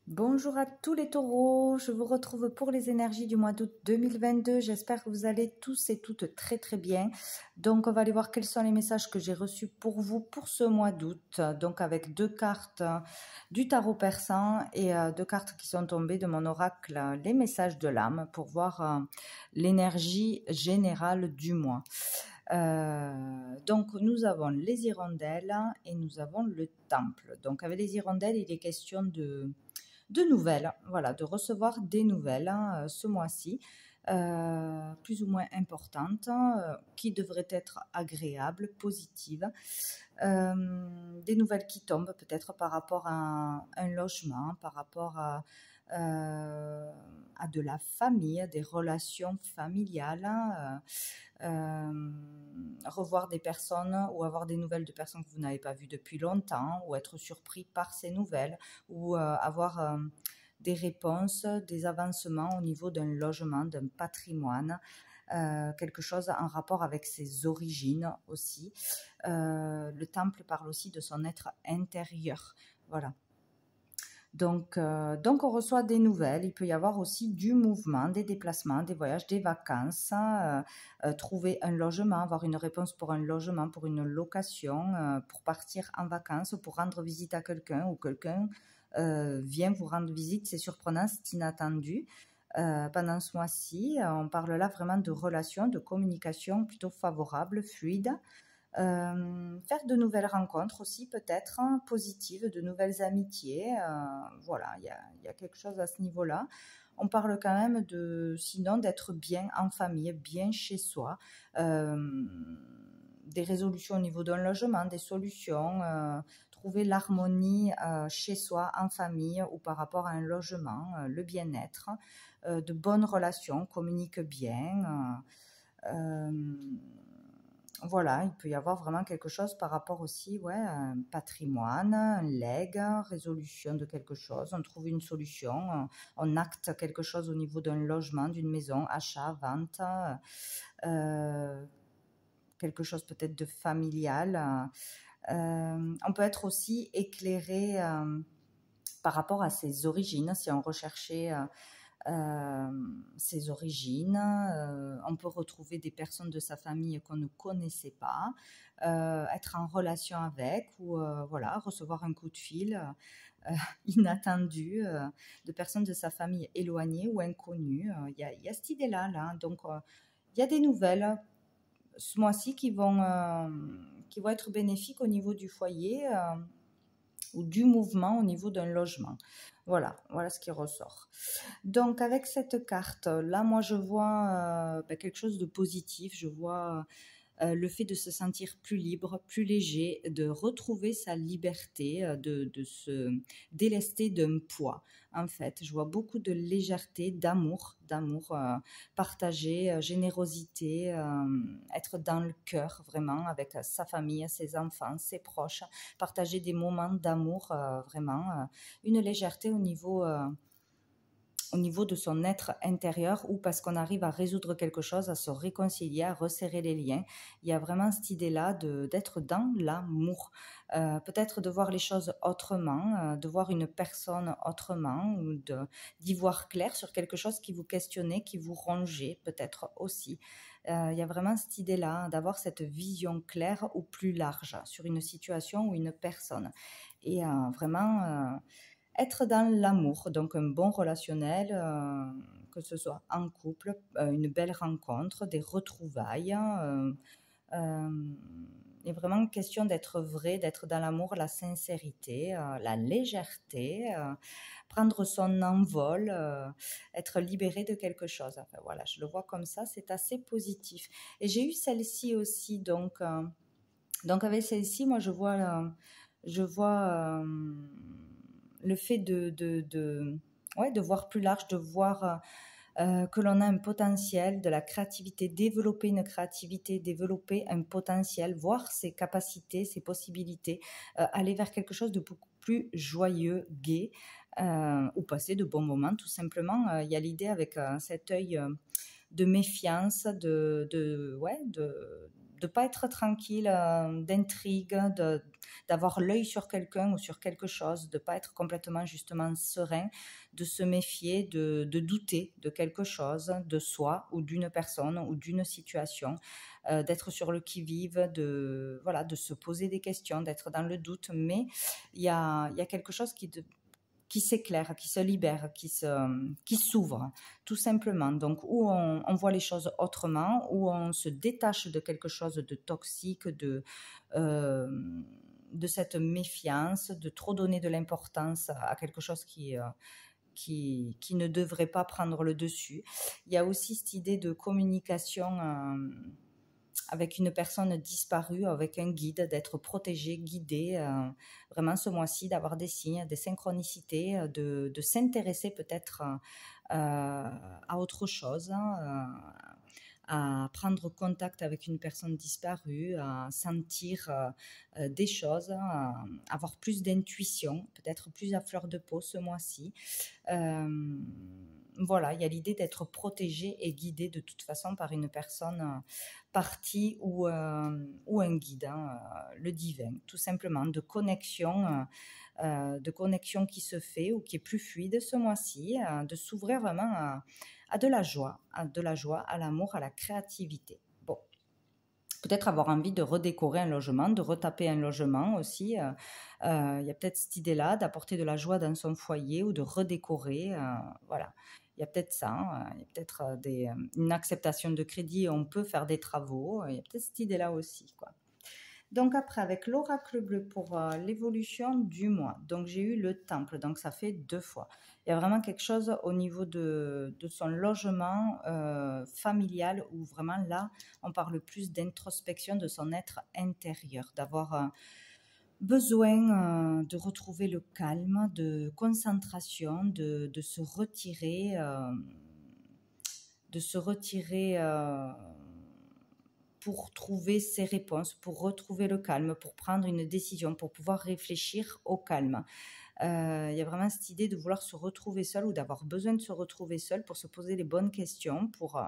Bonjour à tous les taureaux, je vous retrouve pour les énergies du mois d'août 2022. J'espère que vous allez tous et toutes très très bien. Donc on va aller voir quels sont les messages que j'ai reçus pour vous pour ce mois d'août. Donc avec deux cartes du tarot persan et deux cartes qui sont tombées de mon oracle, les messages de l'âme, pour voir l'énergie générale du mois. Donc nous avons les hirondelles et nous avons le temple. Donc avec les hirondelles, il est question de nouvelles, voilà, de recevoir des nouvelles ce mois-ci, plus ou moins importantes, qui devraient être agréables, positives. Des nouvelles qui tombent peut-être par rapport à un logement, par rapport à de la famille, à des relations familiales, revoir des personnes ou avoir des nouvelles de personnes que vous n'avez pas vues depuis longtemps, ou être surpris par ces nouvelles, ou avoir des réponses, des avancements au niveau d'un logement, d'un patrimoine, quelque chose en rapport avec ses origines aussi. Le temple parle aussi de son être intérieur. Voilà. Donc on reçoit des nouvelles. Il peut y avoir aussi du mouvement, des déplacements, des voyages, des vacances, trouver un logement, avoir une réponse pour un logement, pour une location, pour partir en vacances, pour rendre visite à quelqu'un, ou quelqu'un vient vous rendre visite. C'est surprenant, c'est inattendu. Pendant ce mois-ci, on parle là vraiment de relations, de communication plutôt favorable, fluide. Faire de nouvelles rencontres aussi, peut-être positives, de nouvelles amitiés. Voilà, il y a quelque chose à ce niveau-là. On parle quand même sinon d'être bien en famille, bien chez soi. Des résolutions au niveau d'un logement, des solutions, trouver l'harmonie chez soi, en famille, ou par rapport à un logement, le bien-être, de bonnes relations, communique bien. Voilà, il peut y avoir vraiment quelque chose par rapport aussi, ouais, à un patrimoine, un legs, résolution de quelque chose. On trouve une solution, on acte quelque chose au niveau d'un logement, d'une maison, achat, vente, quelque chose peut-être de familial. On peut être aussi éclairé par rapport à ses origines, si on recherchait ses origines. On peut retrouver des personnes de sa famille qu'on ne connaissait pas, être en relation avec, ou voilà, recevoir un coup de fil inattendu de personnes de sa famille éloignées ou inconnues. Il y a cette idée-là, là. Donc, il y a des nouvelles ce mois-ci qui vont être bénéfiques au niveau du foyer, ou du mouvement au niveau d'un logement. Voilà, voilà ce qui ressort. Donc avec cette carte, là, moi je vois quelque chose de positif. Je vois le fait de se sentir plus libre, plus léger, de retrouver sa liberté, de se délester d'un poids. En fait, je vois beaucoup de légèreté, d'amour partagé, générosité, être dans le cœur vraiment avec sa famille, ses enfants, ses proches, partager des moments d'amour vraiment, une légèreté au niveau de son être intérieur, ou parce qu'on arrive à résoudre quelque chose, à se réconcilier, à resserrer les liens. Il y a vraiment cette idée-là d'être dans l'amour. Peut-être de voir les choses autrement, de voir une personne autrement, ou d'y voir clair sur quelque chose qui vous questionnait, qui vous rongeait peut-être aussi. Il y a vraiment cette idée-là d'avoir cette vision claire ou plus large sur une situation ou une personne. Et vraiment être dans l'amour, donc un bon relationnel, que ce soit en couple, une belle rencontre, des retrouvailles. Il est vraiment question d'être vrai, d'être dans l'amour, la sincérité, la légèreté, prendre son envol, être libéré de quelque chose. Enfin, voilà, je le vois comme ça, c'est assez positif. Et j'ai eu celle-ci aussi, donc avec celle-ci, moi je vois le fait ouais, de voir plus large, de voir que l'on a un potentiel, de la créativité, développer une créativité, développer un potentiel, voir ses capacités, ses possibilités, aller vers quelque chose de beaucoup plus joyeux, gai, ou passer de bons moments tout simplement. Il y a l'idée avec cet œil de méfiance, ouais, de pas être tranquille, d'intrigue, d'avoir l'œil sur quelqu'un ou sur quelque chose, de pas être complètement justement serein, de se méfier, de douter de quelque chose, de soi ou d'une personne ou d'une situation, d'être sur le qui-vive, voilà, de se poser des questions, d'être dans le doute, mais il y a quelque chose qui s'éclaire, qui se libère, qui s'ouvre, tout simplement. Donc, où on voit les choses autrement, où on se détache de quelque chose de toxique, de cette méfiance, de trop donner de l'importance à quelque chose qui ne devrait pas prendre le dessus. Il y a aussi cette idée de communication avec une personne disparue, avec un guide, d'être protégé, guidé, vraiment ce mois-ci, d'avoir des signes, des synchronicités, de s'intéresser peut-être à autre chose, à prendre contact avec une personne disparue, à sentir des choses, à avoir plus d'intuition, peut-être plus à fleur de peau ce mois-ci. Voilà, il y a l'idée d'être protégé et guidé de toute façon par une personne partie ou un guide, le divin, tout simplement, de connexion qui se fait ou qui est plus fluide ce mois-ci, de s'ouvrir vraiment à de la joie, à l'amour, à la créativité. Bon, peut-être avoir envie de redécorer un logement, de retaper un logement aussi. Il y a peut-être cette idée-là d'apporter de la joie dans son foyer ou de redécorer. Voilà. Il y a peut-être ça, il y a peut-être une acceptation de crédit, on peut faire des travaux. Il y a peut-être cette idée-là aussi, quoi. Donc après, avec l'oracle bleu pour l'évolution du mois, donc j'ai eu le temple, donc ça fait 2 fois. Il y a vraiment quelque chose au niveau de son logement familial où vraiment là, on parle plus d'introspection de son être intérieur, d'avoir besoin de retrouver le calme, de concentration, de se retirer, pour trouver ses réponses, pour retrouver le calme, pour prendre une décision, pour pouvoir réfléchir au calme. Il y a vraiment cette idée de vouloir se retrouver seul ou d'avoir besoin de se retrouver seul pour se poser les bonnes questions, pour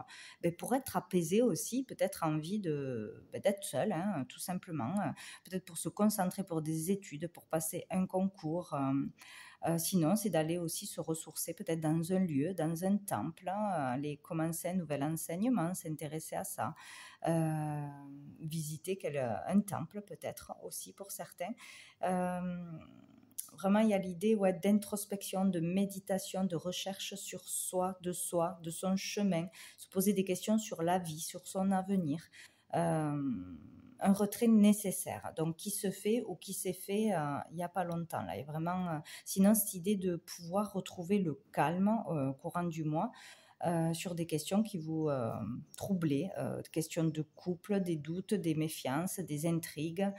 être apaisé aussi, peut-être envie d'être seul, hein, tout simplement, peut-être pour se concentrer pour des études, pour passer un concours. Sinon, c'est d'aller aussi se ressourcer peut-être dans un lieu, dans un temple, aller commencer un nouvel enseignement, s'intéresser à ça, visiter un temple peut-être aussi pour certains. Vraiment, il y a l'idée d'introspection, de méditation, de recherche sur soi, de son chemin, se poser des questions sur la vie, sur son avenir. Un retrait nécessaire, donc qui se fait ou qui s'est fait il n'y a pas longtemps. Là. Il y a vraiment, sinon, cette idée de pouvoir retrouver le calme au courant du mois sur des questions qui vous troublaient, des questions de couple, des doutes, des méfiances, des intrigues.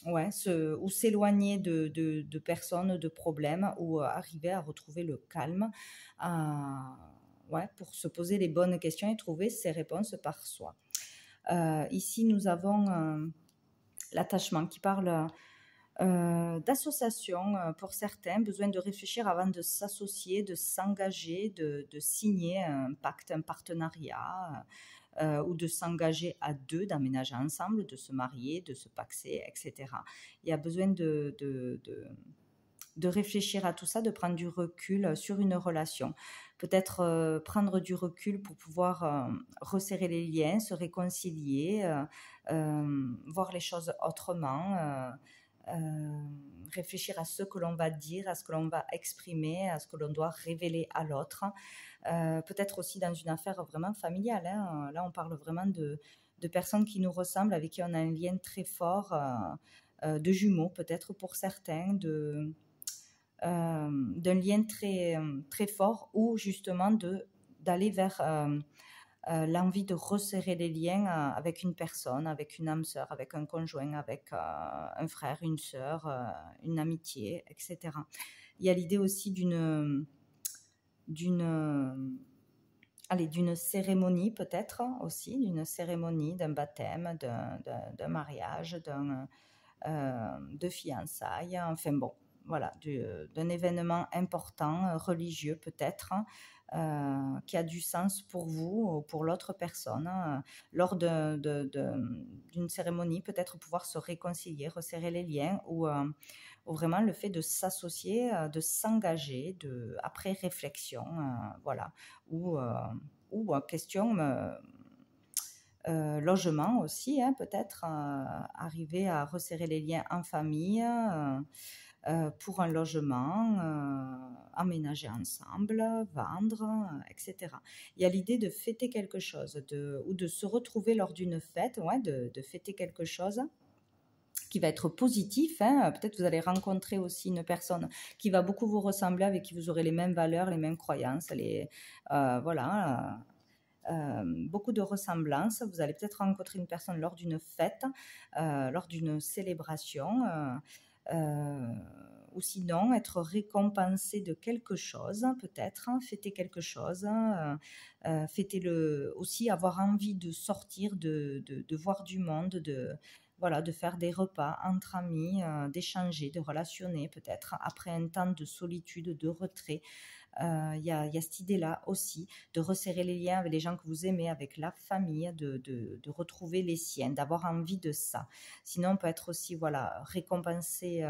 Ou s'éloigner de personnes, de problèmes, ou arriver à retrouver le calme pour se poser les bonnes questions et trouver ses réponses par soi. Ici, nous avons l'attachement qui parle d'association pour certains, besoin de réfléchir avant de s'associer, de s'engager, de signer un pacte, un partenariat, ou de s'engager à deux, d'aménager ensemble, de se marier, de se paxer, etc. Il y a besoin de réfléchir à tout ça, de prendre du recul sur une relation. Peut-être prendre du recul pour pouvoir resserrer les liens, se réconcilier, voir les choses autrement, réfléchir à ce que l'on va dire, à ce que l'on va exprimer, à ce que l'on doit révéler à l'autre. Peut-être aussi dans une affaire vraiment familiale. Hein. Là, on parle vraiment de personnes qui nous ressemblent, avec qui on a un lien très fort, de jumeaux peut-être pour certains, d'un lien très, très fort, ou justement d'aller vers l'envie de resserrer les liens avec une personne, avec une âme sœur, avec un conjoint, avec un frère, une sœur, une amitié, etc. Il y a l'idée aussi d'une cérémonie peut-être aussi, d'une cérémonie, d'un baptême, d'un mariage, de fiançailles, enfin bon. voilà, d'un événement important, religieux peut-être, qui a du sens pour vous ou pour l'autre personne, lors d'une cérémonie, peut-être pouvoir se réconcilier, resserrer les liens, ou vraiment le fait de s'associer, de s'engager, après réflexion, voilà, ou question logement aussi, hein, peut-être arriver à resserrer les liens en famille, pour un logement, emménager ensemble, vendre, etc. Il y a l'idée de fêter quelque chose, ou de se retrouver lors d'une fête, ouais, de fêter quelque chose qui va être positif, hein. Peut-être vous allez rencontrer aussi une personne qui va beaucoup vous ressembler, avec qui vous aurez les mêmes valeurs, les mêmes croyances, voilà, beaucoup de ressemblances. Vous allez peut-être rencontrer une personne lors d'une fête, lors d'une célébration, ou sinon être récompensé de quelque chose, peut-être, hein, fêter quelque chose, aussi avoir envie de sortir, de voir du monde, voilà, de faire des repas entre amis, d'échanger, de relationner peut-être après un temps de solitude, de retrait. Il y a cette idée-là aussi, de resserrer les liens avec les gens que vous aimez, avec la famille, de retrouver les siens, d'avoir envie de ça. Sinon, on peut être aussi, voilà, récompensé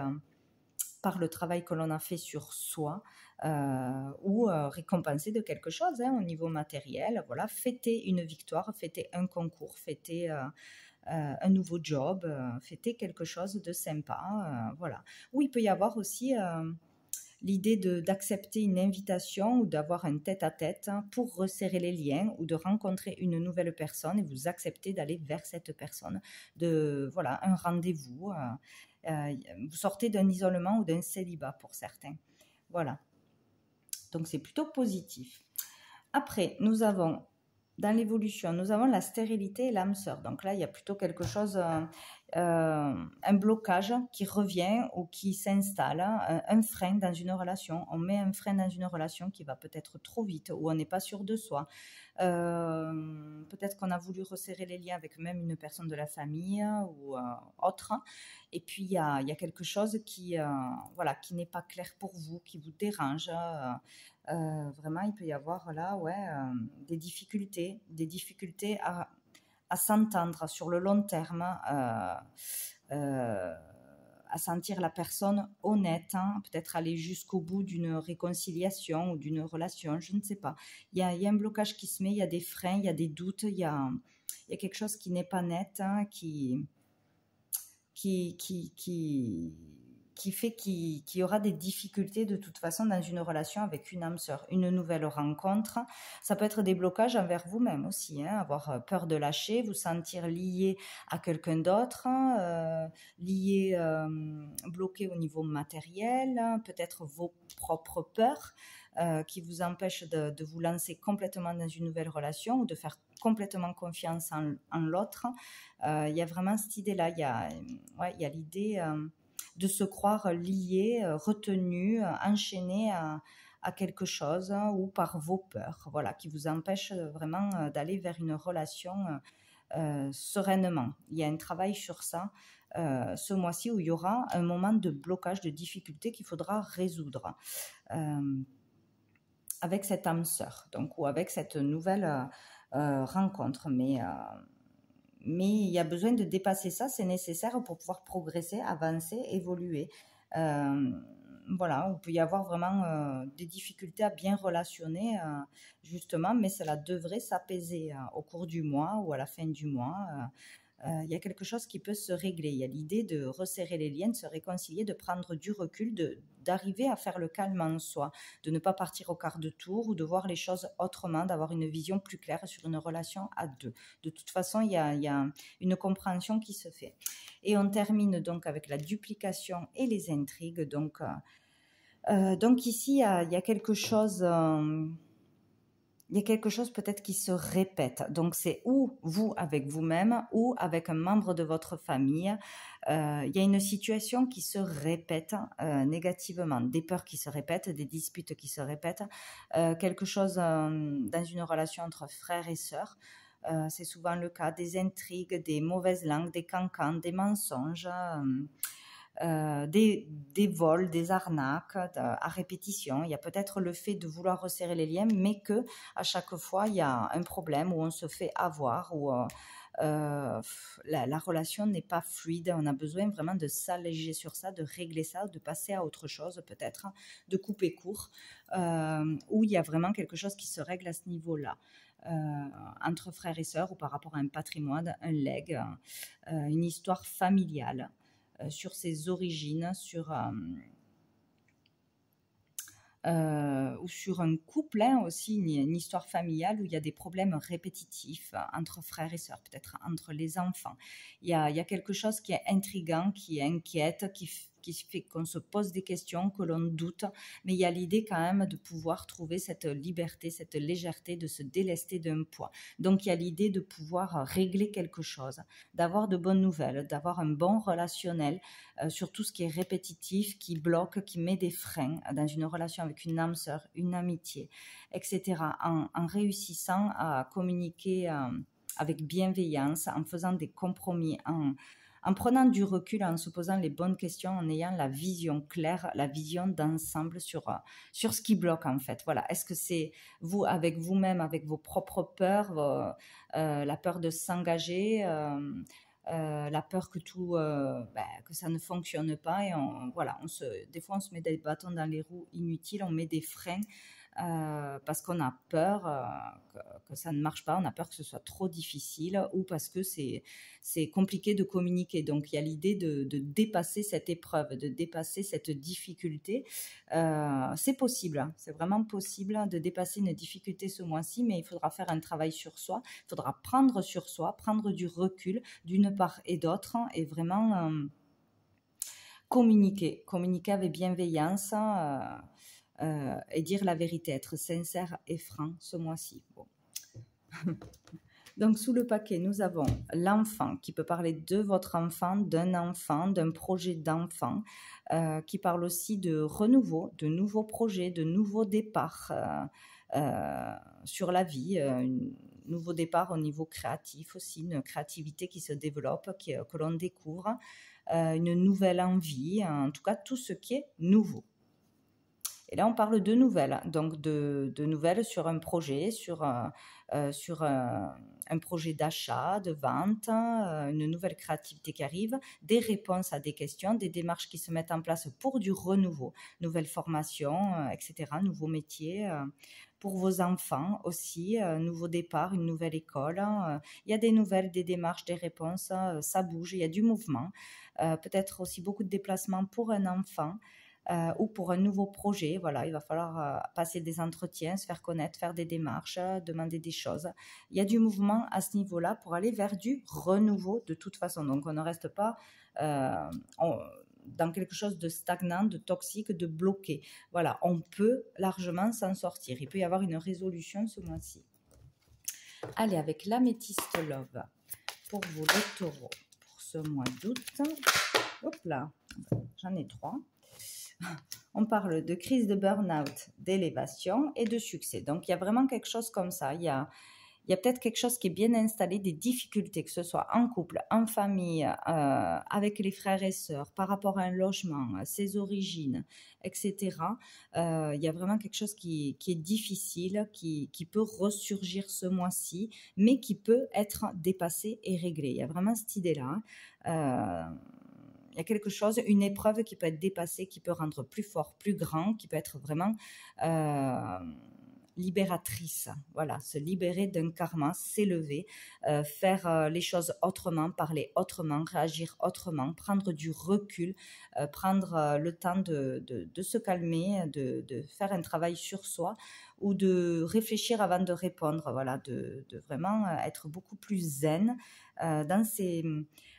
par le travail que l'on a fait sur soi, ou récompensé de quelque chose, hein, au niveau matériel. Voilà, fêter une victoire, fêter un concours, fêter un nouveau job, fêter quelque chose de sympa, voilà. Ou il peut y avoir aussi l'idée d'accepter une invitation ou d'avoir un tête-à-tête, hein, pour resserrer les liens, ou de rencontrer une nouvelle personne et vous acceptez d'aller vers cette personne, voilà, un rendez-vous. Vous sortez d'un isolement ou d'un célibat pour certains. Voilà. Donc c'est plutôt positif. Après, dans l'évolution, nous avons la stérilité et l'âme sœur. Donc là, il y a plutôt quelque chose, un blocage qui revient ou qui s'installe, un frein dans une relation. On met un frein dans une relation qui va peut-être trop vite, ou on n'est pas sûr de soi. Peut-être qu'on a voulu resserrer les liens avec même une personne de la famille ou autre. Et puis, il y a quelque chose voilà, qui n'est pas clair pour vous, qui vous dérange. Vraiment, il peut y avoir là, ouais, des difficultés à s'entendre sur le long terme, à sentir la personne honnête, hein, peut-être aller jusqu'au bout d'une réconciliation ou d'une relation, je ne sais pas. Il y a un blocage qui se met, il y a des freins, il y a des doutes, il y a quelque chose qui n'est pas net, hein, qui fait qu'il y aura des difficultés de toute façon dans une relation avec une âme sœur. Une nouvelle rencontre, ça peut être des blocages envers vous-même aussi, hein, avoir peur de lâcher, vous sentir lié à quelqu'un d'autre, bloqué au niveau matériel, peut-être vos propres peurs qui vous empêchent de vous lancer complètement dans une nouvelle relation ou de faire complètement confiance en l'autre. Il y a vraiment cette idée-là, il y a l'idée de se croire lié, retenu, enchaîné à quelque chose, ou par vos peurs, voilà, qui vous empêchent vraiment d'aller vers une relation sereinement. Il y a un travail sur ça ce mois-ci, où il y aura un moment de blocage, de difficulté qu'il faudra résoudre avec cette âme sœur, donc, ou avec cette nouvelle rencontre. Mais il y a besoin de dépasser ça, c'est nécessaire pour pouvoir progresser, avancer, évoluer. Voilà, il peut y avoir vraiment des difficultés à bien relationner, justement, mais cela devrait s'apaiser au cours du mois ou à la fin du mois. Il y a quelque chose qui peut se régler. Il y a l'idée de resserrer les liens, de se réconcilier, de prendre du recul, d'arriver à faire le calme en soi, de ne pas partir au quart de tour, ou de voir les choses autrement, d'avoir une vision plus claire sur une relation à deux. De toute façon, il y a une compréhension qui se fait. Et on termine donc avec la duplication et les intrigues. Donc ici, il y a quelque chose... il y a quelque chose peut-être qui se répète. Donc, c'est ou vous avec vous-même ou avec un membre de votre famille. Il y a une situation qui se répète négativement, des peurs qui se répètent, des disputes qui se répètent, quelque chose dans une relation entre frères et sœurs. C'est souvent le cas, des intrigues, des mauvaises langues, des cancans, des mensonges. des vols, des arnaques à répétition. Il y a peut-être le fait de vouloir resserrer les liens, mais que à chaque fois, il y a un problème où on se fait avoir, où la relation n'est pas fluide. On a besoin vraiment de s'alléger sur ça, de régler ça, de passer à autre chose peut-être, de couper court, où il y a vraiment quelque chose qui se règle à ce niveau-là. Entre frères et sœurs ou par rapport à un patrimoine, un legs, une histoire familiale, sur ses origines, ou sur un couple, hein, aussi une histoire familiale où il y a des problèmes répétitifs entre frères et sœurs, peut-être entre les enfants. Il y a quelque chose qui est intriguant, qui inquiète, qui fait qu'on se pose des questions, que l'on doute, mais il y a l'idée quand même de pouvoir trouver cette liberté, cette légèreté, de se délester d'un poids. Donc il y a l'idée de pouvoir régler quelque chose, d'avoir de bonnes nouvelles, d'avoir un bon relationnel sur tout ce qui est répétitif, qui bloque, qui met des freins dans une relation avec une âme sœur, une amitié, etc. En réussissant à communiquer avec bienveillance, en faisant des compromis, en prenant du recul, en se posant les bonnes questions, en ayant la vision claire, la vision d'ensemble sur ce qui bloque en fait. Voilà. Est-ce que c'est vous, avec vous-même, avec vos propres peurs, la peur de s'engager, la peur que que ça ne fonctionne pas, et des fois on se met des bâtons dans les roues inutiles, on met des freins parce qu'on a peur que ça ne marche pas, on a peur que ce soit trop difficile, ou parce que c'est compliqué de communiquer. Donc il y a l'idée de dépasser cette épreuve, de dépasser cette difficulté. C'est possible, hein, c'est vraiment possible de dépasser une difficulté ce mois-ci, mais il faudra faire un travail sur soi, il faudra prendre sur soi, prendre du recul d'une part et d'autre, et vraiment communiquer avec bienveillance, et dire la vérité, être sincère et franc ce mois-ci. Bon. Donc sous le paquet, nous avons l'enfant qui peut parler de votre enfant, d'un projet d'enfant, qui parle aussi de renouveau, de nouveaux projets, de nouveaux départs sur la vie, un nouveau départ au niveau créatif aussi, une créativité qui se développe, que l'on découvre, une nouvelle envie, en tout cas tout ce qui est nouveau. Et là, on parle de nouvelles, donc de nouvelles sur un projet, sur un projet d'achat, de vente, une nouvelle créativité qui arrive, des réponses à des questions, des démarches qui se mettent en place pour du renouveau, nouvelles formations, etc., nouveaux métiers. Pour vos enfants aussi, nouveau départ, une nouvelle école. Il y a des nouvelles, des démarches, des réponses, ça bouge, il y a du mouvement. Peut-être aussi beaucoup de déplacements pour un enfant. Ou pour un nouveau projet, voilà, il va falloir passer des entretiens, se faire connaître, faire des démarches, demander des choses. Il y a du mouvement à ce niveau-là pour aller vers du renouveau de toute façon. Donc on ne reste pas dans quelque chose de stagnant, de toxique, de bloqué. Voilà, on peut largement s'en sortir. Il peut y avoir une résolution ce mois-ci. Allez, avec l'améthyste love pour vous les taureaux pour ce mois d'août. Hop là, j'en ai 3. On parle de crise de burn-out, d'élévation et de succès. Donc, il y a vraiment quelque chose comme ça. Il y a peut-être quelque chose qui est bien installé, des difficultés, que ce soit en couple, en famille, avec les frères et sœurs, par rapport à un logement, à ses origines, etc. Il y a vraiment quelque chose qui est difficile, qui peut ressurgir ce mois-ci, mais qui peut être dépassé et réglé. Il y a vraiment cette idée-là. Il y a quelque chose, une épreuve qui peut être dépassée, qui peut rendre plus fort, plus grand, qui peut être vraiment libératrice. Voilà, se libérer d'un karma, s'élever, faire les choses autrement, parler autrement, réagir autrement, prendre du recul, prendre le temps de se calmer, de faire un travail sur soi, ou de réfléchir avant de répondre, voilà, de vraiment être beaucoup plus zen dans ses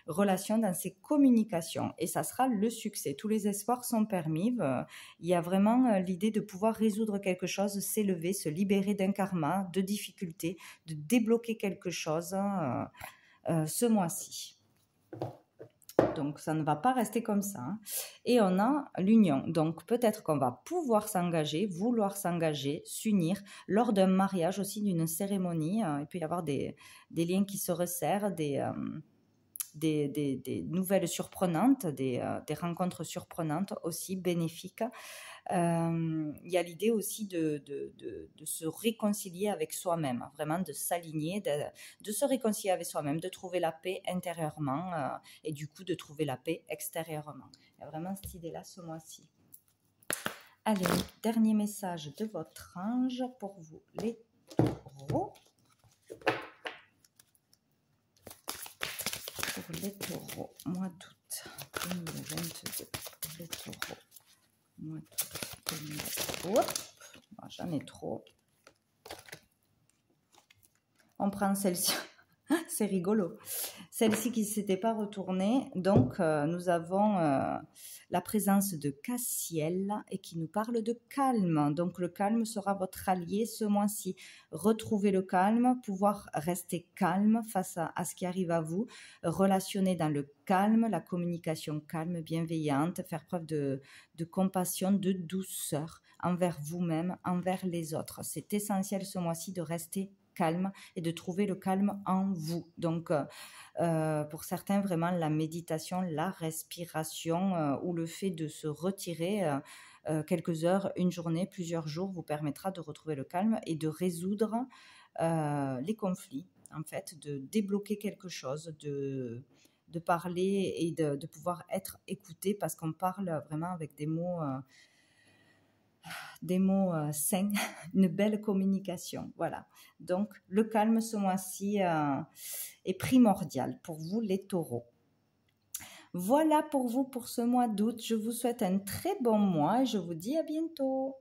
relations, dans ses communications, et ça sera le succès. Tous les espoirs sont permis. Il y a vraiment l'idée de pouvoir résoudre quelque chose, s'élever, se libérer d'un karma, de difficultés, de débloquer quelque chose ce mois-ci. Donc, ça ne va pas rester comme ça. Hein. Et on a l'union. Donc, peut-être qu'on va pouvoir s'engager, vouloir s'engager, s'unir lors d'un mariage aussi, d'une cérémonie. Il peut y avoir des liens qui se resserrent, des nouvelles surprenantes, des rencontres surprenantes aussi bénéfiques. Il y a l'idée aussi de se réconcilier avec soi-même, vraiment de s'aligner, de se réconcilier avec soi-même, de trouver la paix intérieurement et du coup de trouver la paix extérieurement. Il y a vraiment cette idée-là ce mois-ci. Allez, dernier message de votre ange pour vous, les taureaux. Pour les taureaux, mois d'août 2022, pour les taureaux, mois d'août 2022. Hop, j'en ai trop. On prend celle-ci. C'est rigolo. Celle-ci qui ne s'était pas retournée. Donc, nous avons la présence de Cassiel et qui nous parle de calme. Donc, le calme sera votre allié ce mois-ci. Retrouvez le calme, pouvoir rester calme face à ce qui arrive à vous. Relationner dans le calme, la communication calme, bienveillante, faire preuve de compassion, de douceur envers vous-même, envers les autres. C'est essentiel ce mois-ci de rester calme et de trouver le calme en vous. Donc, pour certains, vraiment, la méditation, la respiration ou le fait de se retirer quelques heures, une journée, plusieurs jours vous permettra de retrouver le calme et de résoudre les conflits, en fait, de débloquer quelque chose, de parler et de pouvoir être écouté parce qu'on parle vraiment avec des mots sains, une belle communication. Voilà. Donc, le calme ce mois-ci est primordial pour vous, les taureaux. Voilà pour vous pour ce mois d'août. Je vous souhaite un très bon mois et je vous dis à bientôt.